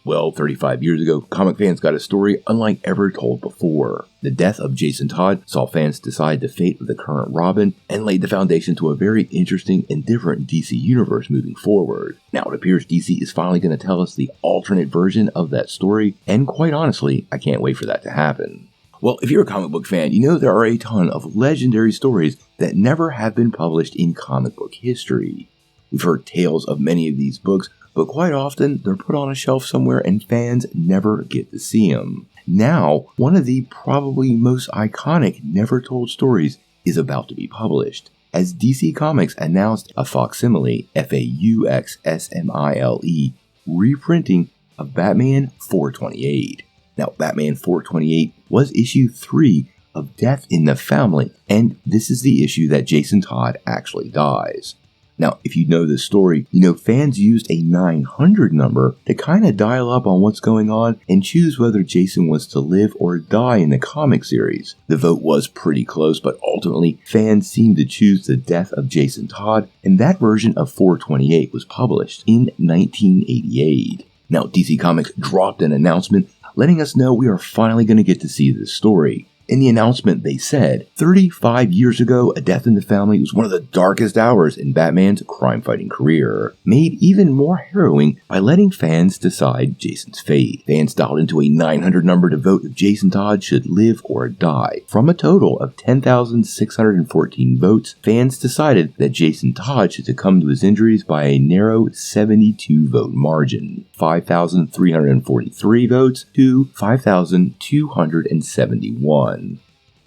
Well, 35 years ago, comic fans got a story unlike ever told before. The death of Jason Todd saw fans decide the fate of the current Robin and laid the foundation to a very interesting and different DC universe moving forward. Now it appears DC is finally going to tell us the alternate version of that story, and quite honestly, I can't wait for that to happen. Well, if you're a comic book fan, you know there are a ton of legendary stories that never have been published in comic book history. We've heard tales of many of these books, but quite often they're put on a shelf somewhere and fans never get to see them. Now, one of the probably most iconic never-told stories is about to be published, as DC Comics announced a facsimile, Fauxsimile, reprinting of Batman 428. Now, Batman 428 was issue 3 of Death in the Family, and this is the issue that Jason Todd actually dies. Now, if you know this story, you know fans used a 900 number to kind of dial up on what's going on and choose whether Jason was to live or die in the comic series. The vote was pretty close, but ultimately fans seemed to choose the death of Jason Todd, and that version of 428 was published in 1988. Now, DC Comics dropped an announcement letting us know we are finally going to get to see this story. In the announcement, they said, 35 years ago, A Death in the Family was one of the darkest hours in Batman's crime-fighting career, made even more harrowing by letting fans decide Jason's fate. Fans dialed into a 900 number to vote if Jason Todd should live or die. From a total of 10,614 votes, fans decided that Jason Todd should succumb to his injuries by a narrow 72-vote margin, 5,343 votes to 5,271.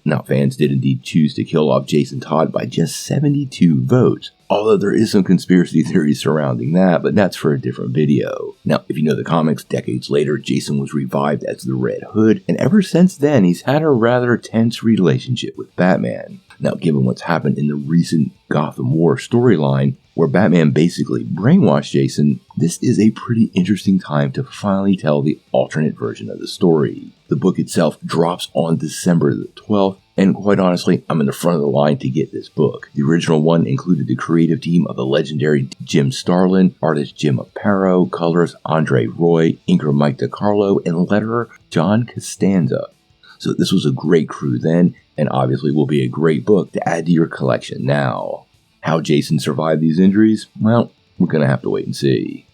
Now, fans did indeed choose to kill off Jason Todd by just 72 votes, although there is some conspiracy theories surrounding that, but that's for a different video. Now, if you know the comics, decades later, Jason was revived as the Red Hood, and ever since then, he's had a rather tense relationship with Batman. Now, given what's happened in the recent Gotham War storyline, where Batman basically brainwashed Jason, this is a pretty interesting time to finally tell the alternate version of the story. The book itself drops on December the 12th, and quite honestly, I'm in the front of the line to get this book. The original one included the creative team of the legendary Jim Starlin, artist Jim Aparo, colorist Andre Roy, inker Mike DiCarlo, and letterer John Costanza. So this was a great crew then, and obviously will be a great book to add to your collection now. How Jason survived these injuries? Well, we're going to have to wait and see.